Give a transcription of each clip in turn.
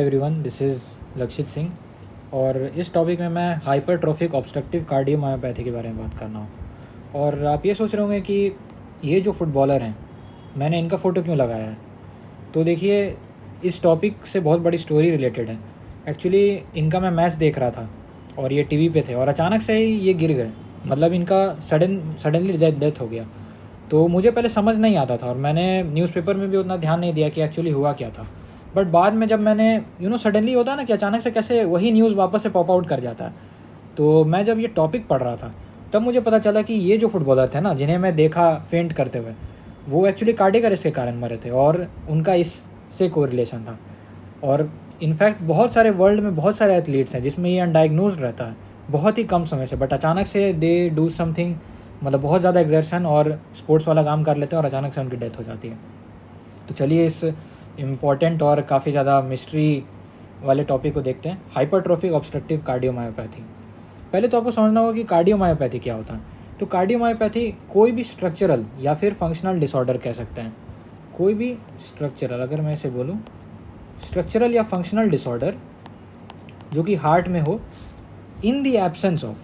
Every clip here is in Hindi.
एवरीवन, दिस इज़ लक्षित सिंह और इस टॉपिक में मैं हाइपरट्रोफिक ऑब्स्ट्रक्टिव कार्डियोमायोपैथी के बारे में बात करना हूँ। और आप ये सोच रहे होंगे कि ये जो फुटबॉलर हैं, मैंने इनका फ़ोटो क्यों लगाया है। तो देखिए, इस टॉपिक से बहुत बड़ी स्टोरी रिलेटेड है। एक्चुअली इनका मैं मैच देख रहा था और ये टीवी पे थे और अचानक से ही ये गिर गए। मतलब इनका सडनली डेथ हो गया। तो मुझे पहले समझ नहीं आता था और मैंने न्यूज़पेपर में भी उतना ध्यान नहीं दिया कि एक्चुअली हुआ क्या था। बट बाद में जब मैंने सडनली होता है ना कि अचानक से कैसे वही न्यूज़ वापस से पॉप आउट कर जाता है। तो मैं जब ये टॉपिक पढ़ रहा था तब मुझे पता चला कि ये जो फुटबॉलर थे ना, जिन्हें मैं देखा फेंट करते हुए, वो एक्चुअली कार्डियक अरेस्ट के कारण मरे थे और उनका इससे कोरिलेशन था। और इनफैक्ट बहुत सारे वर्ल्ड में बहुत सारे एथलीट्स हैं जिसमें ये अनडायग्नोज्ड रहता है बहुत ही कम समय से, बट अचानक से दे डू समथिंग, मतलब बहुत ज़्यादा एग्जर्शन और स्पोर्ट्स वाला काम कर लेते हैं और अचानक से उनकी डेथ हो जाती है। तो चलिए इस इम्पॉर्टेंट और काफ़ी ज़्यादा मिस्ट्री वाले टॉपिक को देखते हैं, हाइपरट्रोफिक ऑब्स्ट्रक्टिव कार्डियोमायोपैथी। पहले तो आपको समझना होगा कि कार्डियोमायोपैथी क्या होता है। तो कार्डियोमायोपैथी कोई भी स्ट्रक्चरल या फिर फंक्शनल डिसऑर्डर कह सकते हैं। कोई भी स्ट्रक्चरल, अगर मैं इसे बोलूँ, स्ट्रक्चरल या फंक्शनल डिसऑर्डर जो कि हार्ट में हो, इन द एब्सेंस ऑफ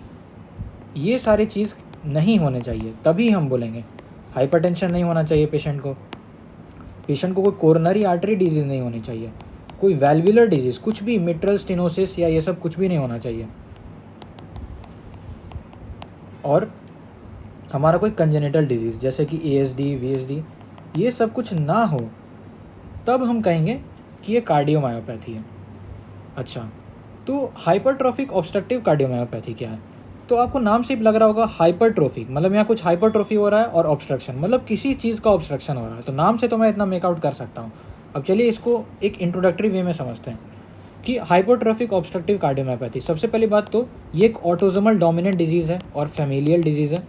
ये सारी चीज़ नहीं होने चाहिए, तभी हम बोलेंगे। हाइपरटेंशन नहीं होना चाहिए पेशेंट को कोई कोरोनरी आर्टरी डिजीज़ नहीं होनी चाहिए, कोई वैल्वुलर डिजीज़, कुछ भी मिट्रल स्टेनोसिस या ये सब कुछ भी नहीं होना चाहिए, और हमारा कोई कंजेनिटल डिजीज़ जैसे कि ASD, VSD, ये सब कुछ ना हो, तब हम कहेंगे कि ये कार्डियोमायोपैथी है। अच्छा, तो हाइपरट्रोफिक ऑब्स्ट्रक्टिव कार्डियोमायोपैथी क्या है? तो आपको नाम से ही लग रहा होगा हाइपरट्रोफिक, मतलब यहाँ कुछ हाइपरट्रोफी हो रहा है और ऑब्स्ट्रक्शन, मतलब किसी चीज़ का ऑब्स्ट्रक्शन हो रहा है। तो नाम से तो मैं इतना मेकआउट कर सकता हूँ। अब चलिए इसको एक इंट्रोडक्टरी वे में समझते हैं कि हाइपरट्रोफिक ऑब्स्ट्रक्टिव कार्डियोमायोपैथी, सबसे पहली बात तो ये एक ऑटोजोमल डोमिनेंट डिजीज़ है और फैमिलियल डिजीज़ है।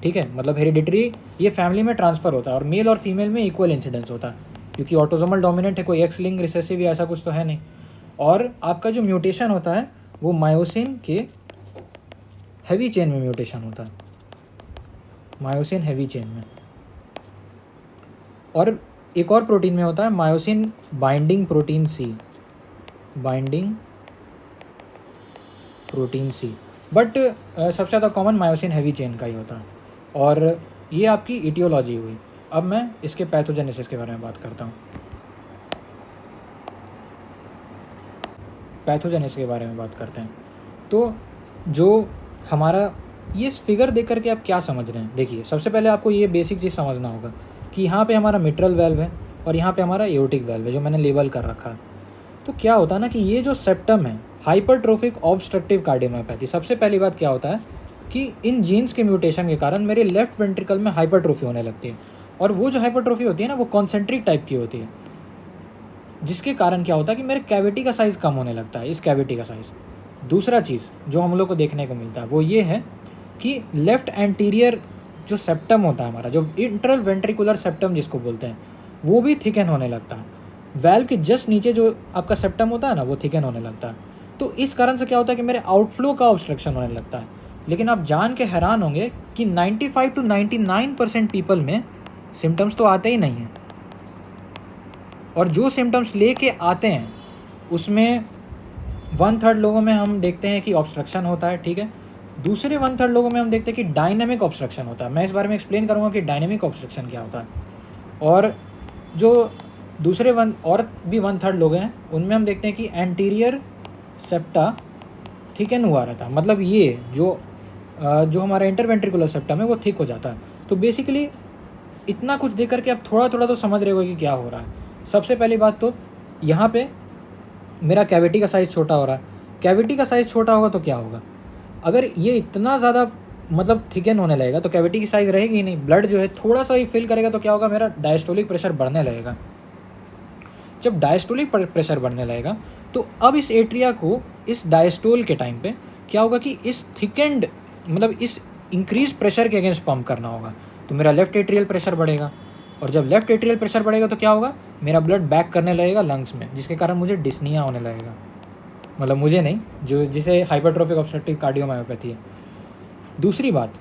ठीक है, मतलब हेरिडिटरी ये फैमिली में ट्रांसफ़र होता है और मेल और फीमेल में इक्वल इंसिडेंस होता है, क्योंकि ऑटोजोमल डोमिनेंट है, कोई एक्स लिंक रिसेसिव या ऐसा कुछ तो है नहीं। और आपका जो म्यूटेशन होता है वो मायोसिन के हैवी चेन में म्यूटेशन होता है, मायोसिन हैवी चेन में। और एक और प्रोटीन में होता है myosin binding protein C, binding protein C, but सबसे ज़्यादा कॉमन मायोसिन हैवी चेन का ही होता है। और ये आपकी इटियोलॉजी हुई। अब मैं इसके पैथोजेनेसिस के बारे में बात करता हूँ। पैथोजेनेसिस के बारे में बात करते हैं। तो जो हमारा ये फिगर देख करके आप क्या समझ रहे हैं? देखिए, सबसे पहले आपको ये बेसिक चीज़ समझना होगा कि यहाँ पे हमारा मिट्रल वेल्व है और यहाँ पे हमारा एओर्टिक वेल्व है, जो मैंने लेबल कर रखा है। तो क्या होता है ना कि ये जो सेप्टम है, हाइपरट्रोफिक ऑब्स्ट्रक्टिव कार्डियोमायोपैथी, सबसे पहली बात क्या होता है कि इन जीन्स के म्यूटेशन के कारण मेरे लेफ्ट वेंट्रिकल में हाइपरट्रोफी होने लगती है। और वो जो हाइपरट्रोफी होती है ना, वो कॉन्सेंट्रिक टाइप की होती है, जिसके कारण क्या होता है कि मेरे कैविटी का साइज़ कम होने लगता है, इस कैविटी का साइज़। दूसरा चीज़ जो हम लोग को देखने को मिलता है वो ये है कि लेफ़्ट एंटीरियर जो सेप्टम होता है हमारा, जो इंट्रल वेंट्रिकुलर सेप्टम जिसको बोलते हैं, वो भी थिकन होने लगता है। वैल्व के जस्ट नीचे जो आपका सेप्टम होता है ना, वो थिकन होने लगता है। तो इस कारण से क्या होता है कि मेरे आउटफ्लो का ऑब्स्ट्रक्शन होने लगता है। लेकिन आप जान के हैरान होंगे कि 95 to 99% पीपल में सिम्टम्स तो आते ही नहीं हैं, और जो सिम्टम्स लेके आते हैं उसमें 1/3 लोगों में हम देखते हैं कि ऑब्स्ट्रक्शन होता है। ठीक है, दूसरे 1/3 लोगों में हम देखते हैं कि डायनेमिक ऑब्स्ट्रक्शन होता है। मैं इस बारे में एक्सप्लेन करूँगा कि डायनेमिक ऑब्स्ट्रक्शन क्या होता है। और जो दूसरे और भी 1/3 लोग हैं, उनमें हम देखते हैं कि एंटीरियर सेप्टा थिकन हुआ रहता है, मतलब ये जो हमारा इंटरवेंट्रिकुलर सेप्टम है वो थिक हो जाता है। तो बेसिकली इतना कुछ देख करके आप थोड़ा थोड़ा तो समझ रहे हो कि क्या हो रहा है। सबसे पहली बात तो यहाँ पे मेरा कैविटी का साइज़ छोटा हो रहा है। कैविटी का साइज़ छोटा होगा तो क्या होगा? अगर ये इतना ज़्यादा मतलब थिकन होने लगेगा तो कैविटी की साइज़ रहेगी ही नहीं। ब्लड जो है थोड़ा सा ही फिल करेगा तो क्या होगा? मेरा डायस्टोलिक प्रेशर बढ़ने लगेगा। जब डायस्टोलिक प्रेशर बढ़ने लगेगा तो अब इस एट्रिया को, इस डायस्टोल के टाइम पे क्या होगा कि इस थिकेंड, मतलब इस इंक्रीज प्रेशर के अगेंस्ट पंप करना होगा। तो मेरा लेफ्ट एट्रियल प्रेशर बढ़ेगा, और जब लेफ्ट एट्रियल प्रेशर बढ़ेगा तो क्या होगा? मेरा ब्लड बैक करने लगेगा लंग्स में, जिसके कारण मुझे डिस्निया होने लगेगा। मतलब मुझे नहीं, जो जिसे हाइपरट्रोफिक ऑब्स्ट्रक्टिव कार्डियोमायोपैथी है। दूसरी बात,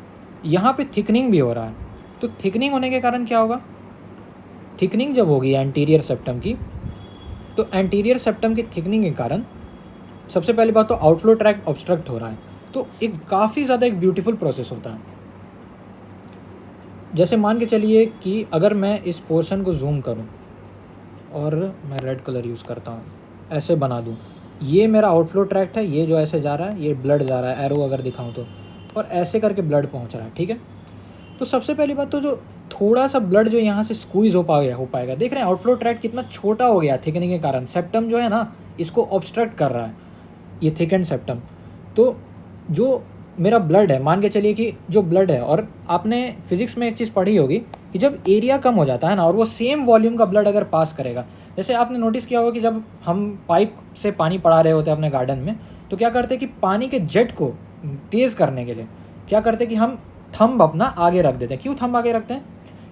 यहाँ पे थिकनिंग भी हो रहा है। तो थिकनिंग होने के कारण क्या होगा? थिकनिंग जब होगी एंटीरियर सेप्टम की, तो एंटीरियर सेप्टम की थिकनिंग के कारण सबसे पहली बात तो आउटफ्लो ट्रैक्ट ऑब्स्ट्रक्ट हो रहा है, तो एक काफ़ी ज़्यादा एक ब्यूटीफुल प्रोसेस होता है। जैसे मान के चलिए कि अगर मैं इस पोर्शन को जूम करूं और मैं रेड कलर यूज़ करता हूं, ऐसे बना दूं, ये मेरा आउटफ्लो ट्रैक्ट है, ये जो ऐसे जा रहा है ये ब्लड जा रहा है, एरो अगर दिखाऊं तो, और ऐसे करके ब्लड पहुंच रहा है, ठीक है। तो सबसे पहली बात तो जो थोड़ा सा ब्लड जो यहाँ से स्क्वीज़ हो पाएगा, देख रहे हैं आउटफ्लो ट्रैक्ट कितना छोटा हो गया थिकनिंग के कारण, सेप्टम जो है ना इसको ऑब्स्ट्रक्ट कर रहा है, ये थिकन सेप्टम। तो जो मेरा ब्लड है, मान के चलिए कि जो ब्लड है, और आपने फिजिक्स में एक चीज़ पढ़ी होगी कि जब एरिया कम हो जाता है ना और वो सेम वॉल्यूम का ब्लड अगर पास करेगा, जैसे आपने नोटिस किया होगा कि जब हम पाइप से पानी पड़ा रहे होते हैं अपने गार्डन में, तो क्या करते हैं कि पानी के जेट को तेज़ करने के लिए क्या करते हैं कि हम थंब अपना आगे रख देते हैं। क्यों थंब आगे रखते हैं?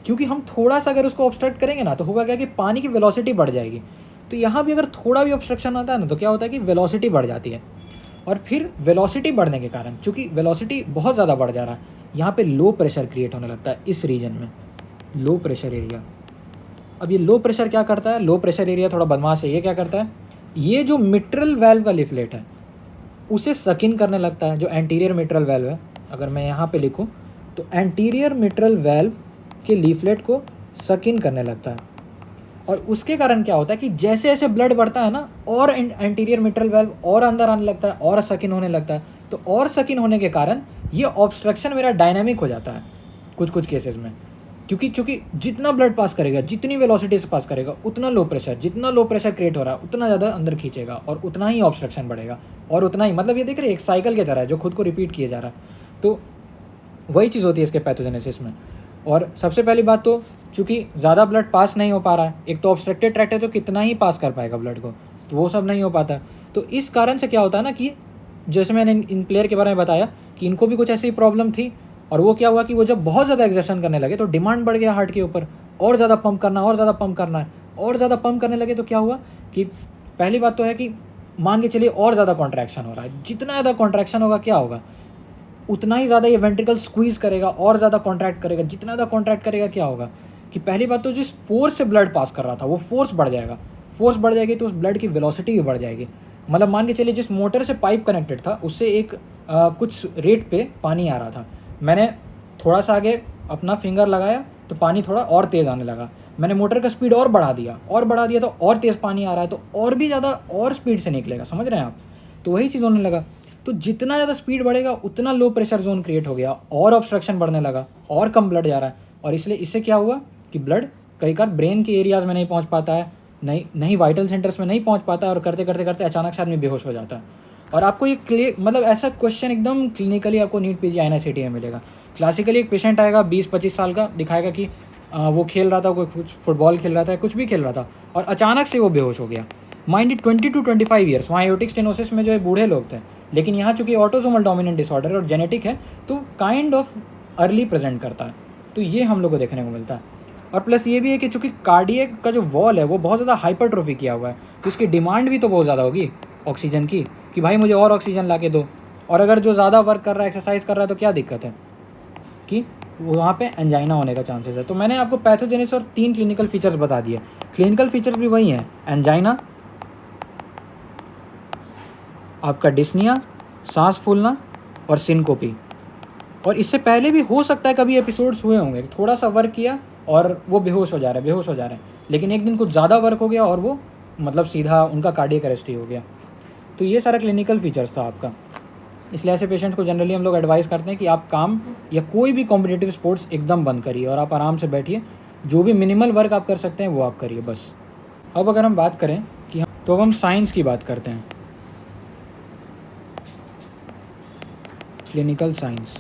क्योंकि हम थोड़ा सा अगर उसको ऑब्स्ट्रक्ट करेंगे ना तो होगा क्या कि पानी की वेलोसिटी बढ़ जाएगी। तो यहाँ भी अगर थोड़ा भी ऑब्स्ट्रक्शन आता है ना तो क्या होता है कि वेलोसिटी बढ़ जाती है, और फिर वेलोसिटी बढ़ने के कारण, चूंकि वेलोसिटी बहुत ज़्यादा बढ़ जा रहा है, यहाँ पे लो प्रेशर क्रिएट होने लगता है इस रीजन में, लो प्रेशर एरिया। अब ये लो प्रेशर क्या करता है, लो प्रेशर एरिया थोड़ा बदमाश है, ये क्या करता है, ये जो मिट्रल वेल्व का लिफलेट है उसे सकिन करने लगता है, जो एंटीरियर मिट्रल वेल्व है। अगर मैं यहाँ पे लिखूँ तो एंटीरियर मिट्रल वेल्व के लीफलेट को सकिन करने लगता है, और उसके कारण क्या होता है कि जैसे जैसे ब्लड बढ़ता है ना और एंटीरियर मिट्रल वेल्व और अंदर आने लगता है और सकिन होने लगता है। तो और सकिन होने के कारण ये ऑब्स्ट्रक्शन मेरा डायनामिक हो जाता है कुछ कुछ केसेस में, क्योंकि चूंकि जितना ब्लड पास करेगा, जितनी वेलोसिटी से पास करेगा, उतना लो प्रेशर, जितना लो प्रेशर क्रिएट हो रहा है उतना ज़्यादा अंदर खींचेगा और उतना ही ऑब्स्ट्रक्शन बढ़ेगा, और उतना ही, मतलब ये देख रहे हैं एक साइकिल की तरह है जो खुद को रिपीट किए जा रहा है। तो वही चीज़ होती है इसके पैथोजेनेसिस में। और सबसे पहली बात तो चूँकि ज़्यादा ब्लड पास नहीं हो पा रहा है, एक तो ऑब्स्ट्रक्टेड ट्रैक्ट है तो कितना ही पास कर पाएगा ब्लड को, तो वो सब नहीं हो पाता। तो इस कारण से क्या होता है ना कि जैसे मैंने इन प्लेयर के बारे में बताया कि इनको भी कुछ ऐसी प्रॉब्लम थी, और वो क्या हुआ कि वो जब बहुत ज़्यादा एक्सर्शन करने लगे तो डिमांड बढ़ गया हार्ट के ऊपर, और ज़्यादा पंप करना, और ज़्यादा पंप करना है, और ज़्यादा पंप करने लगे। तो क्या हुआ कि पहली बात तो है कि मान के चलिए और ज़्यादा कॉन्ट्रैक्शन हो रहा है, जितना ज़्यादा कॉन्ट्रैक्शन होगा क्या होगा, उतना ही ज़्यादा ये वेंट्रिकल स्क्वीज़ करेगा और ज़्यादा कॉन्ट्रैक्ट करेगा, जितना ज़्यादा कॉन्ट्रैक्ट करेगा क्या होगा कि पहली बात तो जिस फोर्स से ब्लड पास कर रहा था वो फोर्स बढ़ जाएगा, फोर्स बढ़ जाएगी तो उस ब्लड की वेलोसिटी भी बढ़ जाएगी। मतलब मान के चलिए जिस मोटर से पाइप कनेक्टेड था उससे एक कुछ रेट पे पानी आ रहा था, मैंने थोड़ा सा आगे अपना फिंगर लगाया तो पानी थोड़ा और तेज़ आने लगा, मैंने मोटर का स्पीड और बढ़ा दिया तो और तेज़ पानी आ रहा है, तो और भी ज़्यादा और स्पीड से निकलेगा, समझ रहे हैं आप। तो वही चीज़ होने लगा, तो जितना ज़्यादा स्पीड बढ़ेगा उतना लो प्रेशर जोन क्रिएट हो गया, और ऑब्स्ट्रक्शन बढ़ने लगा, और कम ब्लड जा रहा है, और इसलिए इससे क्या हुआ कि ब्लड कई बार ब्रेन के एरियाज़ में नहीं पहुंच पाता है, नहीं वाइटल सेंटर्स में नहीं पहुंच पाता है, और करते करते करते अचानक से आदमी बेहोश हो जाता है। और आपको ये क्लियर, मतलब ऐसा क्वेश्चन एकदम क्लिनिकली आपको नीट पीजी INICET में मिलेगा। क्लासिकली एक पेशेंट आएगा 20-25 साल का, दिखाएगा कि वो खेल रहा था, कोई कुछ फुटबॉल खेल रहा था, कुछ भी खेल रहा था, और अचानक से वो बेहोश हो गया। माइंड 20 to 25 ईयर्स, वहाँ एओर्टिक स्टेनोसिस में जो है बूढ़े लोग थे, लेकिन यहाँ चूंकि ऑटोसोमल डोमिनेंट डिसऑर्डर और जेनेटिक है तो काइंड ऑफ अर्ली प्रेजेंट करता है। तो ये हम लोग को देखने को मिलता है। और प्लस ये भी है कि चूंकि कार्डियक का जो वॉल है वो बहुत ज़्यादा हाइपरट्रोफी किया हुआ है, तो इसकी डिमांड भी तो बहुत ज़्यादा होगी ऑक्सीजन की, कि भाई मुझे और ऑक्सीजन ला के दो। और अगर जो ज़्यादा वर्क कर रहा है, एक्सरसाइज कर रहा है, तो क्या दिक्कत है कि वहाँ पे एंजाइना होने का चांसेस है। तो मैंने आपको पैथोजेनेसिस और 3 क्लिनिकल फीचर्स बता दिए। क्लिनिकल फीचर्स भी वही हैं, एंजाइना, आपका डिस्निया, सांस फूलना, और सिनकोपी। और इससे पहले भी हो सकता है कभी एपिसोड्स हुए होंगे, थोड़ा सा वर्क किया और वो बेहोश हो जा रहे हैं, लेकिन एक दिन कुछ ज़्यादा वर्क हो गया और वो मतलब सीधा उनका कार्डियक अरेस्ट ही हो गया। तो ये सारा क्लिनिकल फीचर्स था आपका। इसलिए ऐसे पेशेंट्स को जनरली हम लोग एडवाइस करते हैं कि आप काम या कोई भी कॉम्पिटिटिव स्पोर्ट्स एकदम बंद करिए और आप आराम से बैठिए, जो भी मिनिमल वर्क आप कर सकते हैं वो आप करिए बस। अब अगर हम बात करें कि तो अब हम साइंस की बात करते हैं, क्लिनिकल साइंस,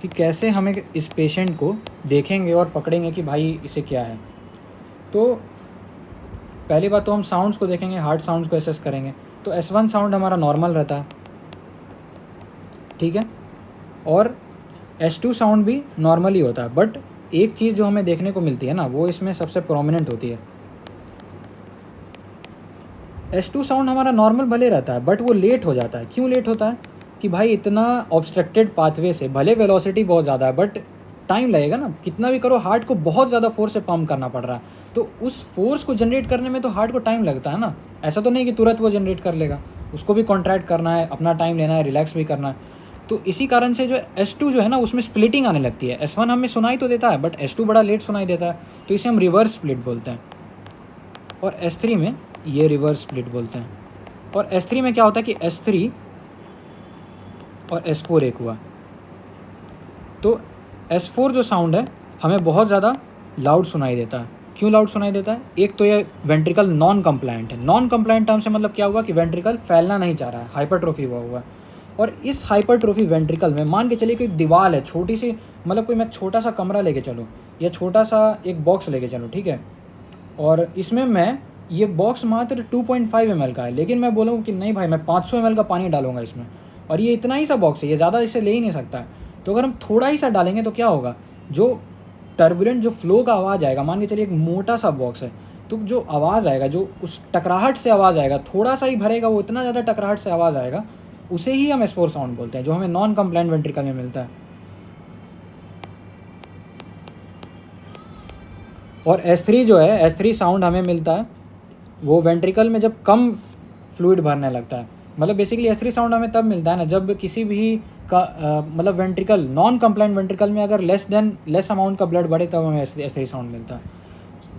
कि कैसे हमें इस पेशेंट को देखेंगे और पकड़ेंगे कि भाई इसे क्या है। तो पहली बात तो हम साउंड्स को देखेंगे, हार्ट साउंड्स को एसेस करेंगे। तो S1 साउंड हमारा नॉर्मल रहता है, ठीक है, और S2 साउंड भी नॉर्मल ही होता है, बट एक चीज़ जो हमें देखने को मिलती है ना वो इसमें सबसे प्रोमिनेंट होती है। S2 साउंड हमारा नॉर्मल भले रहता है बट वो लेट हो जाता है। क्यों लेट होता है कि भाई इतना ऑब्स्ट्रक्टेड पाथवे से भले वेलोसिटी बहुत ज़्यादा है बट टाइम लगेगा ना, कितना भी करो हार्ट को बहुत ज़्यादा फोर्स से पम्प करना पड़ रहा है, तो उस फोर्स को जनरेट करने में तो हार्ट को टाइम लगता है ना। ऐसा तो नहीं कि तुरंत वो जनरेट कर लेगा, उसको भी कॉन्ट्रैक्ट करना है, अपना टाइम लेना है, रिलैक्स भी करना है। तो इसी कारण से जो S2 जो है ना उसमें स्प्लिटिंग आने लगती है। S1 हमें सुनाई तो देता है बट S2 बड़ा लेट सुनाई देता है, तो इसे हम रिवर्स स्प्लिट बोलते हैं। और S3 में ये रिवर्स स्प्लिट बोलते हैं। और S3 में क्या होता है कि S3 और S4 एक हुआ, तो S4 जो साउंड है हमें बहुत ज़्यादा लाउड सुनाई देता है। क्यों लाउड सुनाई देता है? एक तो ये वेंट्रिकल नॉन कंप्लायंट है। नॉन कंप्लायंट टर्म से मतलब क्या हुआ कि वेंट्रिकल फैलना नहीं चाह रहा है, हाइपरट्रोफी हुआ है। और इस हाइपरट्रोफी वेंट्रिकल में मान के चलिए कोई दीवार है छोटी सी, मतलब कोई मैं छोटा सा कमरा लेके चलूँ या छोटा सा एक बॉक्स लेके चलूँ, ठीक है, और इसमें मैं ये बॉक्स मात्र 2.5 ml का है, लेकिन मैं बोलूँ कि नहीं भाई मैं 500 ml का पानी डालूंगा इसमें, और ये इतना ही सा बॉक्स है, ये ज़्यादा इससे ले ही नहीं सकता है। तो अगर हम थोड़ा ही सा डालेंगे तो क्या होगा, जो टर्बुलेंट जो फ्लो का आवाज़ आएगा, मान के चलिए एक मोटा सा बॉक्स है, तो जो आवाज़ आएगा, जो उस टकराहट से आवाज़ आएगा, थोड़ा सा ही भरेगा वो इतना ज़्यादा टकराहट से आवाज़ आएगा, उसे ही हम S4 साउंड बोलते हैं, जो हमें नॉन कंप्लायंट वेंट्रिकल में मिलता है। और S3 जो है, S3 साउंड हमें मिलता है वो वेंट्रिकल में जब कम फ्लूइड भरने लगता है। मतलब बेसिकली S3 साउंड हमें तब मिलता है ना जब किसी भी का मतलब वेंट्रिकल नॉन कंप्लायंट वेंट्रिकल में अगर लेस अमाउंट का ब्लड बढ़े तब हमें S3 साउंड मिलता है।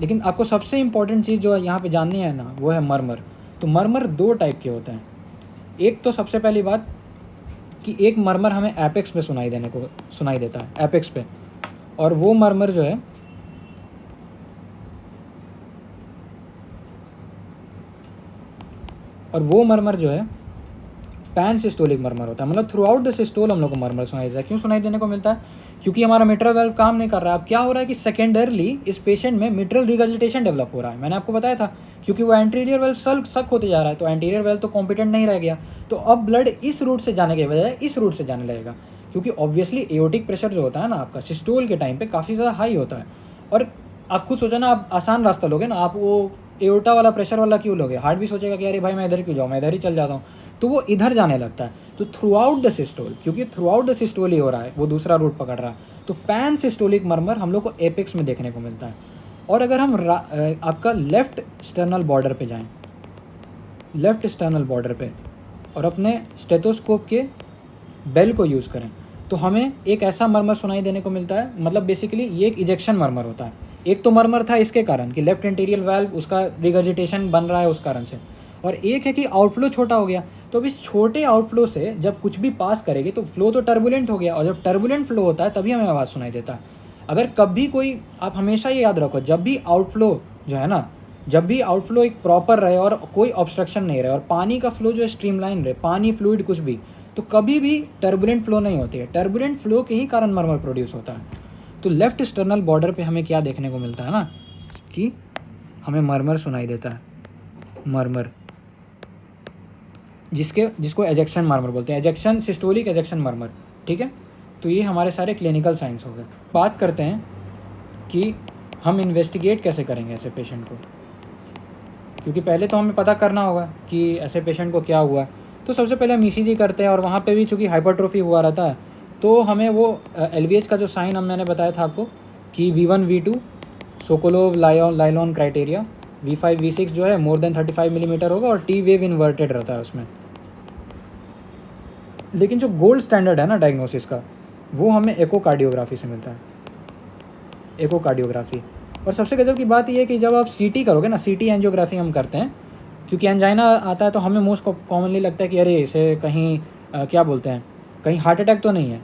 लेकिन आपको सबसे इंपॉर्टेंट चीज़ जो यहाँ पे जाननी है ना वो है मरमर। तो मरमर दो टाइप के होते हैं। एक तो सबसे पहली बात कि एक मरमर हमें एपेक्स पे सुनाई देता है, एपेक्स पे, और वो मरमर जो है पैन सिस्टोलिक मरमर होता है। मतलब थ्रू आउट द सिस्टोल हम लोग को मरमर सुनाई देता है। क्यों सुनाई देने को मिलता है? क्योंकि हमारा मिट्रल वेल्व काम नहीं कर रहा है। अब क्या हो रहा है कि सेकेंडरली इस पेशेंट में मिट्रल रिगर्जिटेशन डेवलप हो रहा है। मैंने आपको बताया था, क्योंकि वो एंटीरियर वेल्व सक होते जा रहा है, तो एंटीरियर वेल्व तो कॉम्पिटेंट नहीं रह गया, तो अब ब्लड इस रूट से जाने के बजाय इस रूट से जाने लगेगा। क्योंकि ऑब्वियसली एओटिक प्रेशर जो होता है ना आपका सिस्टोल के टाइम पे काफ़ी ज़्यादा हाई होता है। और आप खुद सोचा ना, आप आसान रास्ता लोगे ना, आप वो एओटा वाला प्रेशर वाला क्यों लोगे? हार्ट भी सोचेगा कि अरे भाई मैं इधर क्यों जाऊँ, मैं इधर ही चल जाता हूँ, तो वो इधर जाने लगता है। तो थ्रू आउट द सिस्टोल, क्योंकि थ्रू आउट द सिस्टोल ही हो रहा है, वो दूसरा रूट पकड़ रहा है, तो पैन सिस्टोलिक मरमर हम लोग को एपेक्स में देखने को मिलता है। और अगर हम आपका लेफ्ट स्टर्नल बॉर्डर पे जाएं, लेफ्ट स्टर्नल बॉर्डर पे, और अपने स्टेथोस्कोप के बेल को यूज़ करें, तो हमें एक ऐसा मरमर सुनाई देने को मिलता है। मतलब बेसिकली ये एक इजेक्शन मरमर होता है। एक तो मरमर था इसके कारण कि लेफ्ट एंटीरियर वाल्व उसका रिगर्जिटेशन बन रहा है उस कारण से, और एक है कि आउटफ्लो छोटा हो गया। तो अब इस छोटे आउटफ्लो से जब कुछ भी पास करेगी तो फ्लो तो टर्बुलेंट हो गया, और जब टर्बुलेंट फ्लो होता है तभी हमें आवाज़ सुनाई देता है। अगर कभी कोई, आप हमेशा ये याद रखो, जब भी आउटफ्लो जो है ना, जब भी आउटफ्लो एक प्रॉपर रहे और कोई ऑब्स्ट्रक्शन नहीं रहे और पानी का फ्लो जो है स्ट्रीमलाइन रहे, पानी फ्लूइड कुछ भी, तो कभी भी टर्बुलेंट फ्लो नहीं होती है। टर्बुलेंट फ्लो के ही कारण मरमर प्रोड्यूस होता है। तो लेफ्ट स्टर्नल बॉर्डर पे हमें क्या देखने को मिलता है ना, कि हमें मरमर सुनाई देता है, मरमर, जिसको एजेक्शन मरमर बोलते हैं, एजेक्शन सिस्टोलिक एजेक्शन मरमर। ठीक है, तो ये हमारे सारे क्लिनिकल साइंस हो गए। बात करते हैं कि हम इन्वेस्टिगेट कैसे करेंगे ऐसे पेशेंट को, क्योंकि पहले तो हमें पता करना होगा कि ऐसे पेशेंट को क्या हुआ। तो सबसे पहले हम ECG करते हैं, और वहाँ पे भी चूँकि हाइपरट्रोफी हुआ रहता है, तो हमें वो LVH का जो साइन मैंने बताया था आपको कि V1 V2 Sokolov लाइलॉन criteria, V5 V6 जो है मोर देन 35 मिलीमीटर होगा, और T वेव इन्वर्टेड रहता है उसमें। लेकिन जो गोल्ड स्टैंडर्ड है ना डायग्नोसिस का, वो हमें एकोकार्डियोग्राफी से मिलता है, एकोकार्डियोग्राफी। और सबसे गजब की बात यह है कि जब आप CT करोगे ना, CT एंजियोग्राफी हम करते हैं, क्योंकि एंजाइना आता है तो हमें मोस्ट कॉमनली लगता है कि अरे इसे कहीं क्या बोलते हैं, कहीं हार्ट अटैक तो नहीं है,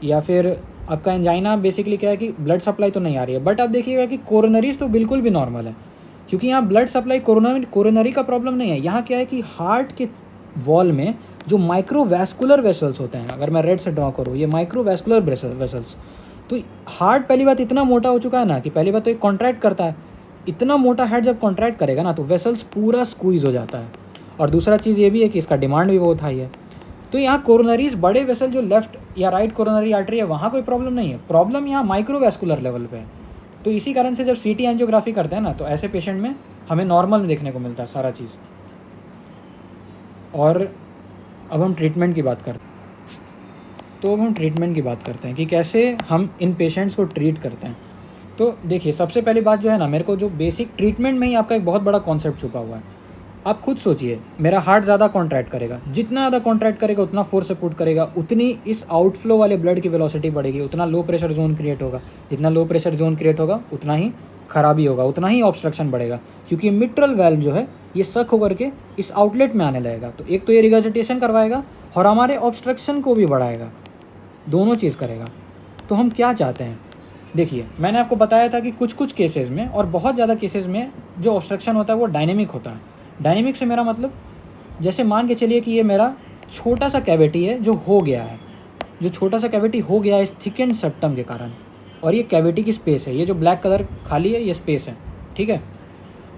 या फिर आपका एंजाइना बेसिकली क्या है कि ब्लड सप्लाई तो नहीं आ रही है। बट आप देखिएगा कि कोरोनरीज तो बिल्कुल भी नॉर्मल है, क्योंकि यहाँ ब्लड सप्लाई कोरोनरी का प्रॉब्लम नहीं है। यहाँ क्या है कि हार्ट के वॉल में जो माइक्रोवैस्कुलर वेसल्स होते हैं, अगर मैं रेड से ड्रॉ करूँ, ये माइक्रोवैस्कुलर वेसल्स, तो हार्ट पहली बात इतना मोटा हो चुका है ना कि पहली बात तो एक कॉन्ट्रैक्ट करता है। इतना मोटा हेड जब कॉन्ट्रैक्ट करेगा ना तो वेसल्स पूरा स्क्वीज हो जाता है। और दूसरा चीज़ ये भी है कि इसका डिमांड भी बहुत हाई है। तो यहाँ कोरोनरीज बड़े वेसल जो लेफ्ट या राइट कोरोनरी आर्टरी है, वहाँ कोई प्रॉब्लम नहीं है, प्रॉब्लम यहाँ माइक्रोवैस्कुलर लेवल पे है। तो इसी कारण से जब CT एंजियोग्राफी करते हैं ना, तो ऐसे पेशेंट में हमें नॉर्मल में देखने को मिलता है सारा चीज़। और अब हम ट्रीटमेंट की बात करते हैं। तो अब हम ट्रीटमेंट की बात करते हैं कि कैसे हम इन पेशेंट्स को ट्रीट करते हैं। तो देखिए, सबसे पहली बात जो है ना, मेरे को जो बेसिक ट्रीटमेंट में ही आपका एक बहुत बड़ा कॉन्सेप्ट छुपा हुआ है। आप खुद सोचिए, मेरा हार्ट ज़्यादा कॉन्ट्रैक्ट करेगा, जितना ज़्यादा कॉन्ट्रैक्ट करेगा उतना फोर्स से पुट करेगा, उतनी इस आउटफ्लो वाले ब्लड की वेलोसिटी बढ़ेगी, उतना लो प्रेशर जोन क्रिएट होगा। जितना लो प्रेशर जोन क्रिएट होगा उतना ही खराबी होगा, उतना ही ऑब्स्ट्रक्शन बढ़ेगा, क्योंकि मिट्रल वाल्व जो है ये सक होकर के इस आउटलेट में आने लगेगा। तो एक तो ये रिगर्जिटेशन करवाएगा और हमारे ऑब्स्ट्रक्शन को भी बढ़ाएगा, दोनों चीज़ करेगा। तो हम क्या चाहते हैं, देखिए मैंने आपको बताया था कि कुछ कुछ केसेस में और बहुत ज़्यादा केसेस में जो ऑब्स्ट्रक्शन होता है वो डायनेमिक होता है। डायनेमिक से मेरा मतलब, जैसे मान के चलिए कि ये मेरा छोटा सा कैविटी है जो हो गया है, जो छोटा सा कैविटी हो गया है इस थिकेंड सेप्टम के कारण, और ये कैविटी की स्पेस है, ये जो ब्लैक कलर खाली है ये स्पेस है, ठीक है।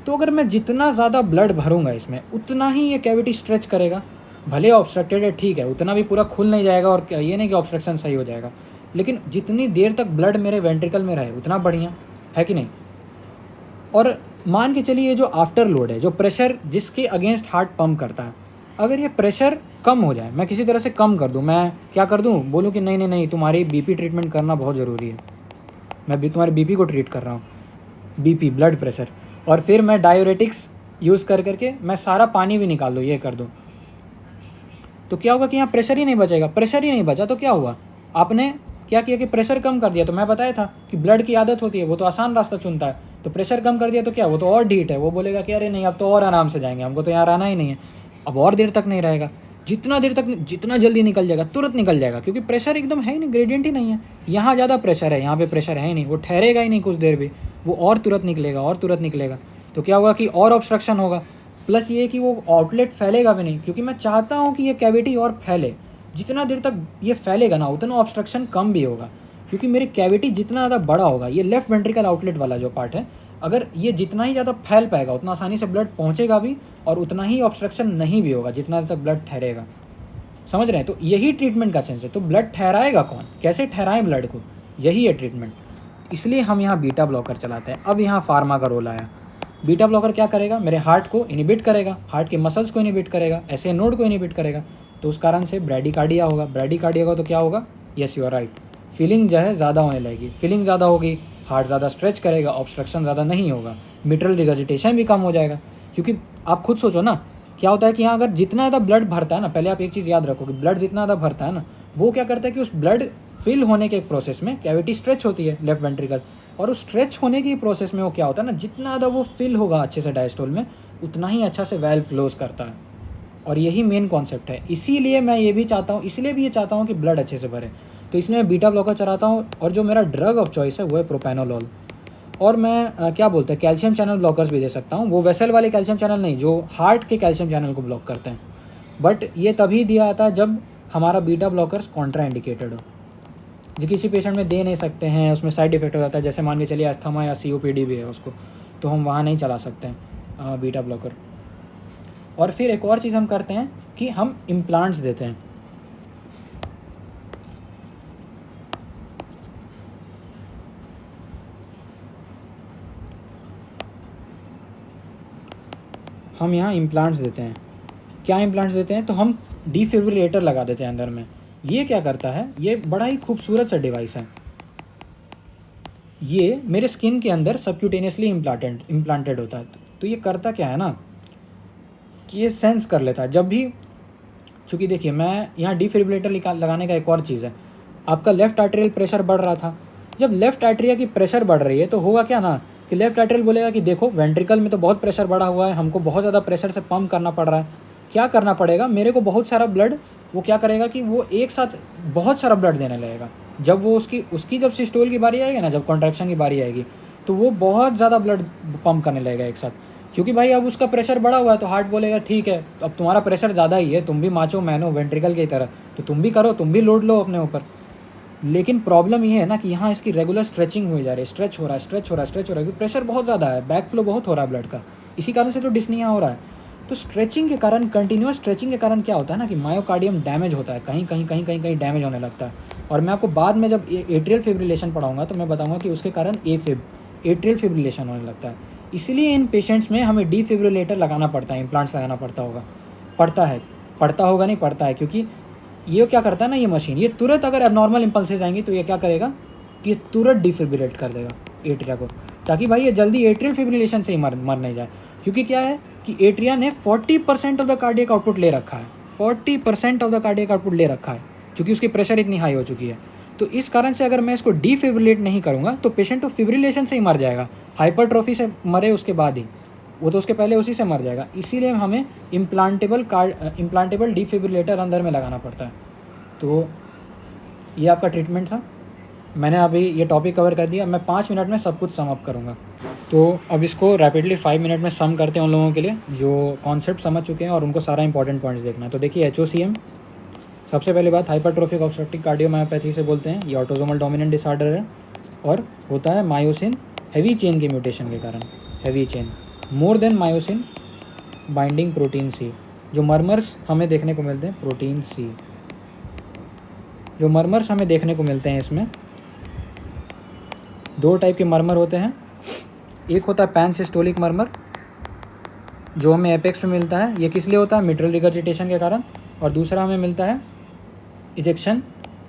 तो अगर मैं जितना ज़्यादा ब्लड भरूंगा इसमें उतना ही ये कैविटी स्ट्रेच करेगा। भले ऑब्स्ट्रक्टेड है, ठीक है, उतना भी पूरा खुल नहीं जाएगा, और ये नहीं कि ऑब्स्ट्रक्शन सही हो जाएगा, लेकिन जितनी देर तक ब्लड मेरे वेंट्रिकल में रहे उतना बढ़िया है कि नहीं। और मान के चलिए ये जो आफ्टर लोड है, जो प्रेशर जिसके अगेंस्ट हार्ट पंप करता है, अगर ये प्रेशर कम हो जाए, मैं किसी तरह से कम कर दूं, मैं क्या कर दूं, बोलूं कि नहीं नहीं नहीं, तुम्हारी बीपी ट्रीटमेंट करना बहुत ज़रूरी है, मैं भी तुम्हारे बीपी को ट्रीट कर रहा हूँ, बीपी ब्लड प्रेशर, और फिर मैं डायूरेटिक्स यूज़ कर करके मैं सारा पानी भी निकाल दूँ, ये कर दूँ, तो क्या होगा कि यहाँ प्रेशर ही नहीं बचेगा। प्रेशर ही नहीं बचा तो क्या हुआ, आपने क्या किया कि प्रेशर कम कर दिया। तो मैं बताया था कि ब्लड की आदत होती है, वो तो आसान रास्ता चुनता है, तो प्रेशर कम कर दिया तो क्या, वो तो और ढीठ है, वो बोलेगा कि अरे नहीं अब तो और आराम से जाएंगे, हमको तो यहाँ रहना ही नहीं है, अब और देर तक नहीं रहेगा। जितना देर तक, जितना जल्दी निकल जाएगा तुरंत निकल जाएगा, क्योंकि प्रेशर एकदम है ही नहीं, ग्रेडियंट ही नहीं है। यहाँ ज़्यादा प्रेशर है, यहाँ पे प्रेशर है ही नहीं, वो ठहरेगा ही नहीं कुछ देर भी, वो और तुरंत निकलेगा और तुरंत निकलेगा। तो क्या होगा कि और ऑब्स्ट्रक्शन होगा, प्लस ये कि वो आउटलेट फैलेगा भी नहीं, क्योंकि मैं चाहता हूँ कि ये कैविटी और फैले। जितना देर तक ये फैलेगा ना उतना ऑब्स्ट्रक्शन कम भी होगा, क्योंकि मेरी कैविटी जितना ज़्यादा बड़ा होगा, ये लेफ्ट वेंट्रिकल आउटलेट वाला जो पार्ट है, अगर ये जितना ही ज़्यादा फैल पाएगा उतना आसानी से ब्लड पहुँचेगा भी, और उतना ही ऑब्स्ट्रक्शन नहीं भी होगा जितना देर तक ब्लड ठहरेगा। समझ रहे हैं, तो यही ट्रीटमेंट का सेंस है। तो ब्लड ठहराएगा कौन, कैसे ठहराएं ब्लड को, यही है ट्रीटमेंट। इसलिए हम यहाँ बीटा ब्लॉकर चलाते हैं। अब यहाँ फार्मा का रोल आया। बीटा ब्लॉकर क्या करेगा, मेरे हार्ट को इनिबिट करेगा, हार्ट के मसल्स को इनिबिट करेगा, ऐसे नोड को इनिबिट करेगा, तो उस कारण से ब्रैडीकार्डिया होगा। ब्रैडीकार्डिया होगा तो क्या होगा, yes you are right, feeling जो है ज़्यादा होने लगेगी। फीलिंग ज़्यादा होगी, हार्ट ज़्यादा स्ट्रेच करेगा, ऑब्स्ट्रक्शन ज़्यादा नहीं होगा, मिट्रल रिगर्जिटेशन भी कम हो जाएगा। क्योंकि आप खुद सोचो ना, क्या होता है कि यहाँ अगर जितना ज़्यादा ब्लड भरता है ना, पहले आप एक चीज़ याद रखो कि ब्लड जितना ज़्यादा भरता है ना, वो क्या करता है कि उस ब्लड फिल होने के प्रोसेस में कैविटी स्ट्रेच होती है लेफ्ट वेंट्रिकल, और उस स्ट्रेच होने की प्रोसेस में वो क्या होता है ना, जितना ज़्यादा वो फिल होगा अच्छे से डायस्टोल में, उतना ही अच्छा से वेल्व क्लोज करता है। और यही मेन कॉन्सेप्ट है। इसीलिए मैं ये भी चाहता हूँ, इसलिए भी ये चाहता हूँ कि ब्लड अच्छे से भरे, तो इसलिए मैं बीटा ब्लॉकर चलाता हूँ। और जो मेरा ड्रग ऑफ चॉइस है वो है प्रोपेनोलॉल। और मैं क्या बोलते हैं, कैल्शियम चैनल ब्लॉकर्स भी दे सकता हूँ। वो वेसल वाले कैल्शियम चैनल नहीं, जो हार्ट के कैल्शियम चैनल को ब्लॉक करते हैं। बट ये तभी दिया जाता है जब हमारा बीटा ब्लॉकर्स कॉन्ट्रा इंडिकेटेड हो, जो किसी पेशेंट में दे नहीं सकते हैं, उसमें साइड इफेक्ट हो जाता है, जैसे मान के चलिए अस्थमा या COPD भी है उसको, तो हम वहाँ नहीं चला सकते हैं बीटा ब्लॉकर। और फिर एक और चीज़ हम करते हैं कि हम इम्प्लांट्स देते हैं। हम यहाँ इम्प्लांट्स देते हैं। क्या इम्प्लांट्स देते हैं, तो हम डिफिब्रिलेटर लगा देते हैं अंदर में। ये क्या करता है, ये बड़ा ही खूबसूरत सा डिवाइस है। ये मेरे स्किन के अंदर सबक्यूटेनियसली इम्प्लांटेड होता है। तो ये करता क्या है ना, कि ये सेंस कर लेता है जब भी, चूँकि देखिए मैं यहाँ डिफिब्रिलेटर लगाने का एक और चीज़ है, आपका लेफ्ट आर्टेरियल प्रेशर बढ़ रहा था, जब लेफ्ट आर्टेरिया की प्रेशर बढ़ रही है तो होगा क्या ना, कि लेफ्ट आर्टेरियल बोलेगा कि देखो वेंट्रिकल में तो बहुत प्रेशर बढ़ा हुआ है, हमको बहुत ज़्यादा प्रेशर से पंप करना पड़ रहा है, क्या करना पड़ेगा मेरे को, बहुत सारा ब्लड, वो क्या करेगा कि वो एक साथ बहुत सारा ब्लड देने लगेगा। जब वो उसकी जब सिस्टोल की बारी आएगी ना, जब कॉन्ट्रैक्शन की बारी आएगी, तो वो बहुत ज़्यादा ब्लड पंप करने लगेगा एक साथ, क्योंकि भाई अब उसका प्रेशर बढ़ा हुआ है। तो हार्ट बोलेगा ठीक है, अब तुम्हारा प्रेशर ज़्यादा ही है, तुम भी माचो मैनो वेंट्रिकल की तरह, तो तुम भी करो, तुम भी लोड लो अपने ऊपर। लेकिन प्रॉब्लम ये है ना कि यहाँ इसकी रेगुलर स्ट्रेचिंग हुई जा रही है, स्ट्रेच हो रहा है, क्योंकि प्रेशर बहुत ज़्यादा है, बैक फ्लो बहुत हो रहा है ब्लड का, इसी कारण से तो डिस्निया हो रहा है। तो स्ट्रेचिंग के कारण, कंटिन्यूस स्ट्रेचिंग के कारण क्या होता है ना, कि मायोकार्डियम डैमेज होता है, कहीं डैमेज होने लगता है। और मैं आपको बाद में जब एट्रियल फिब्रिलेशन पढ़ाऊंगा तो मैं बताऊंगा कि उसके कारण एट्रियल फिब्रिलेशन होने लगता है। इसीलिए इन पेशेंट्स में हमें डिफिब्रिलेटर लगाना पड़ता है, इम्प्लांट्स लगाना पड़ता होगा, पड़ता होगा नहीं, पड़ता है, क्योंकि ये क्या करता है ना, ये मशीन ये तुरंत अगर एबनॉर्मल इम्पल्सेस आएंगी तो ये क्या करेगा कि ये तुरंत डिफिब्रिलेट कर देगा एट्रिया को, ताकि भाई ये जल्दी एट्रियल फिब्रिलेशन से ही मर नहीं जाए। क्योंकि क्या है कि एट्रिया ने 40% ऑफ द कार्डियक आउटपुट ले रखा है, 40% ऑफ द कार्डियक आउटपुट ले रखा है, क्योंकि उसकी प्रेशर इतनी हाई हो चुकी है। तो इस कारण से अगर मैं इसको डिफिब्रिलेट नहीं करूँगा तो पेशेंट तो फिब्रिलेशन से ही मर जाएगा, हाइपरट्रोफी से मरे उसके बाद ही, वो तो उसके पहले उसी से मर जाएगा। इसीलिए हमें इम्प्लांटेबल डिफिब्रिलेटर अंदर में लगाना पड़ता है। तो ये आपका ट्रीटमेंट था। मैंने अभी ये टॉपिक कवर कर दिया, मैं 5 मिनट में सब कुछ सम अप करूँगा। तो अब इसको रैपिडली 5 मिनट में सम करते हैं उन लोगों के लिए जो कॉन्सेप्ट समझ चुके हैं और उनको सारा इंपॉर्टेंट पॉइंट्स देखना है। तो देखिए HOCM, सबसे पहले बात हाइपरट्रोफिक ऑब्स्ट्रक्टिव कार्डियोमायोपैथी से बोलते हैं, ये ऑटोसोमल डोमिनेंट डिसऑर्डर है और होता है मायोसिन हैवी चेन के म्यूटेशन के कारण, heavy chain more than myosin binding protein C. जो मर्मर्स हमें देखने को मिलते हैं, प्रोटीन सी, जो मर्मर्स हमें देखने को मिलते हैं इसमें 2 टाइप के मर्मर होते हैं। एक होता है पैन सिस्टोलिक मर्मर जो हमें एपेक्स में मिलता है, ये किस लिए होता है, मिट्रल रिगर्जिटेशन के कारण। और दूसरा हमें मिलता है इजेक्शन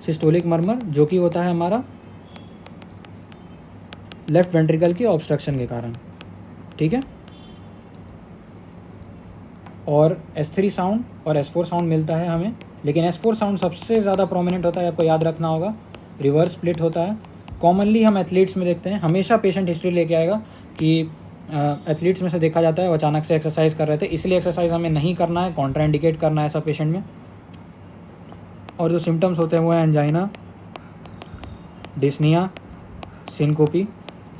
सिस्टोलिक मर्मर जो कि होता है हमारा लेफ्ट वेंट्रिकल की ऑब्स्ट्रक्शन के कारण, ठीक है। और S3 साउंड और S4 साउंड मिलता है हमें, लेकिन S4 साउंड सबसे ज़्यादा प्रोमिनेंट होता है, आपको याद रखना होगा। रिवर्स स्प्लिट होता है, कॉमनली हम एथलीट्स में देखते हैं। हमेशा पेशेंट हिस्ट्री लेके आएगा कि एथलीट्स में से देखा जाता है वो अचानक से एक्सरसाइज कर रहे थे, इसलिए एक्सरसाइज हमें नहीं करना है, कॉन्ट्राइंडिकेट करना है ऐसा पेशेंट में। और जो सिम्टम्स होते हैं वो है एंजाइना, डिस्निया, सिनकोपी।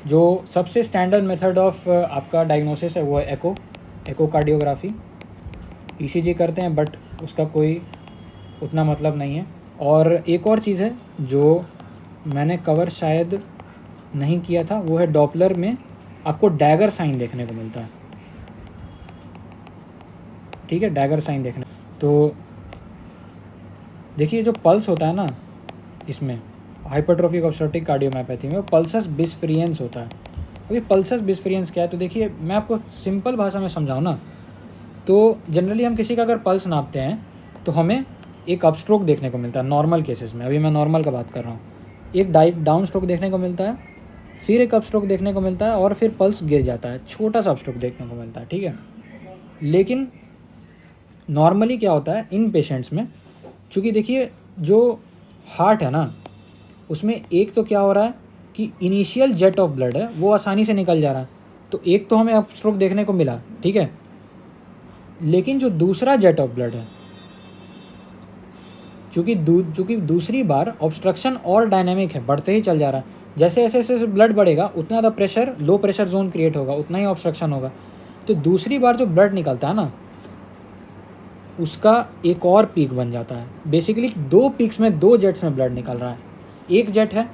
जो सबसे स्टैंडर्ड मेथड ऑफ आपका डायग्नोसिस है वो है एकोकार्डियोग्राफी। ECG करते हैं बट उसका कोई उतना मतलब नहीं है। और एक और चीज़ है जो मैंने कवर शायद नहीं किया था, वो है डॉपलर में आपको डैगर साइन देखने को मिलता है, ठीक है, डैगर साइन देखने। तो देखिए जो पल्स होता है ना इसमें हाइपरट्रोफिक ऑब्स्ट्रक्टिव कार्डियोमायोपैथी में, वो पल्सस बिस्फेरिएंस होता है। अभी पल्सस बिस्फेरिएंस क्या है, तो देखिए मैं आपको सिंपल भाषा में समझाऊँ ना, तो जनरली हम किसी का अगर पल्स नापते हैं तो हमें एक अपस्ट्रोक देखने को मिलता है नॉर्मल केसेस में, अभी मैं नॉर्मल का बात कर रहा हूँ। एक डाउन स्ट्रोक देखने को मिलता है, फिर एक अपस्ट्रोक देखने को मिलता है और फिर पल्स गिर जाता है, छोटा सा अपस्ट्रोक देखने को मिलता है, ठीक है। लेकिन नॉर्मली क्या होता है इन पेशेंट्स में, चूँकि देखिए जो हार्ट है ना उसमें एक तो क्या हो रहा है कि इनिशियल जेट ऑफ ब्लड है वो आसानी से निकल जा रहा है, तो एक तो हमें अपस्ट्रोक देखने को मिला, ठीक है। लेकिन जो दूसरा जेट ऑफ ब्लड है, चूँकि दूसरी बार ऑब्स्ट्रक्शन और डायनेमिक है, बढ़ते ही चल जा रहा है, जैसे जैसे जैसे ब्लड बढ़ेगा उतना ज़्यादा pressure, low pressure zone create होगा, उतना ही ऑब्स्ट्रक्शन होगा। तो दूसरी बार जो ब्लड निकलता है ना उसका एक और पीक बन जाता है। बेसिकली 2 पीक्स में 2 जेट्स में ब्लड निकल रहा है, एक जेट है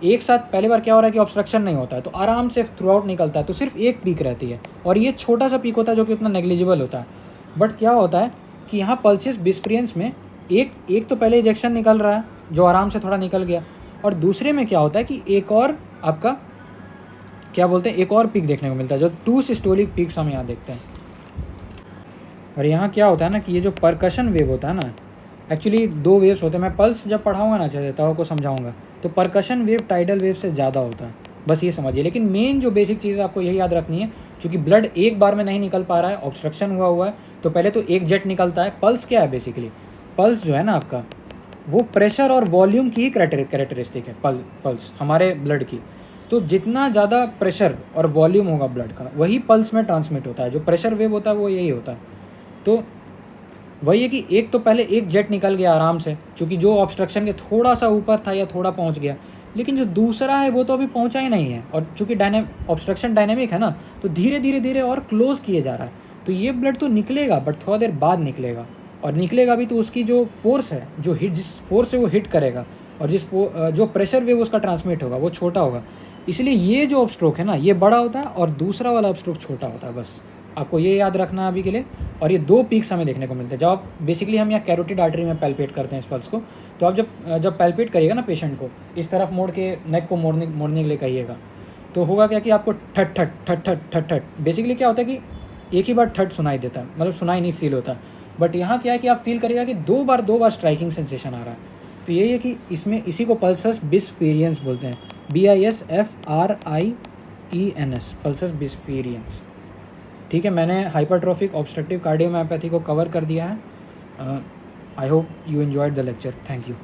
एक साथ। पहली बार क्या हो रहा है कि ऑब्स्ट्रक्शन नहीं होता है तो आराम से थ्रू आउट निकलता है, तो सिर्फ एक पीक रहती है और ये छोटा सा पीक होता है जो कि उतना नेग्लिजिबल होता है। बट क्या होता है कि यहाँ पल्सिस बिस्फेरिएंस में एक तो पहले इजेक्शन निकल रहा है जो आराम से थोड़ा निकल गया, और दूसरे में क्या होता है कि एक और आपका क्या बोलते हैं एक और पीक देखने को मिलता है, जो 2 सिस्टोलिक पीक्स हम यहाँ देखते हैं। और यहाँ क्या होता है ना कि ये जो परकशन वेव होता है ना, एक्चुअली 2 वेव्स होते हैं। मैं पल्स जब पढ़ाऊँगा ना चेताओं को समझाऊँगा तो परकशन वेव टाइडल वेव से ज़्यादा होता है, बस ये समझिए। लेकिन मेन जो बेसिक चीज़ आपको यही याद रखनी है, क्योंकि ब्लड एक बार में नहीं निकल पा रहा है, ऑब्स्ट्रक्शन हुआ है, तो पहले तो एक जेट निकलता है। पल्स क्या है बेसिकली, पल्स जो है ना आपका वो प्रेशर और वॉल्यूम की ही कैरेक्टरिस्टिक है पल्स हमारे ब्लड की। तो जितना ज़्यादा प्रेशर और वॉल्यूम होगा ब्लड का वही पल्स में ट्रांसमिट होता है, जो प्रेशर वेव होता है वो यही होता है। तो वही है कि एक तो पहले एक जेट निकल गया आराम से, क्योंकि जो ऑब्स्ट्रक्शन के थोड़ा सा ऊपर था या थोड़ा पहुंच गया, लेकिन जो दूसरा है वो तो अभी पहुंचा ही नहीं है। और चूँकि ऑब्स्ट्रक्शन डायनेमिक है ना, तो धीरे धीरे धीरे और क्लोज किए जा रहा है, तो ये ब्लड तो निकलेगा बट थोड़ा देर बाद निकलेगा, और निकलेगा भी तो उसकी जो फोर्स है, जो हिट जिस फोर्स से वो हिट करेगा और जो प्रेशर वेव उसका ट्रांसमिट होगा वो छोटा होगा। इसलिए ये जो अपस्ट्रोक है ना ये बड़ा होता है और दूसरा वाला अपस्ट्रोक छोटा होता है, बस आपको ये याद रखना है अभी के लिए। और ये 2 पीक्स हमें देखने को मिलते हैं जब आप बेसिकली हम यहाँ कैरोटिड आर्टरी में पैल्पेट करते हैं इस पल्स को। तो आप जब पैल्पेट करिएगा ना पेशेंट को, इस तरफ मोड़ के नेक को मोड़ने के लिए कहिएगा, तो होगा क्या कि आपको ठट ठट ठट ठट ठट ठट, बेसिकली क्या होता है कि एक ही बार ठट सुनाई देता है, मतलब सुनाई नहीं फील होता। बट यहाँ क्या है कि आप फील करेगा कि दो बार स्ट्राइकिंग सेंसेशन आ रहा है। तो यही है कि इसमें इसी को पल्सस बिस्फेरियंस बोलते हैं, BISFRIENS, पल्सस बिस्फेरियंस। ठीक है, मैंने हाइपरट्रोफिक ऑब्स्ट्रक्टिव कार्डियोमायोपैथी को कवर कर दिया है। I hope you enjoyed the lecture. Thank you.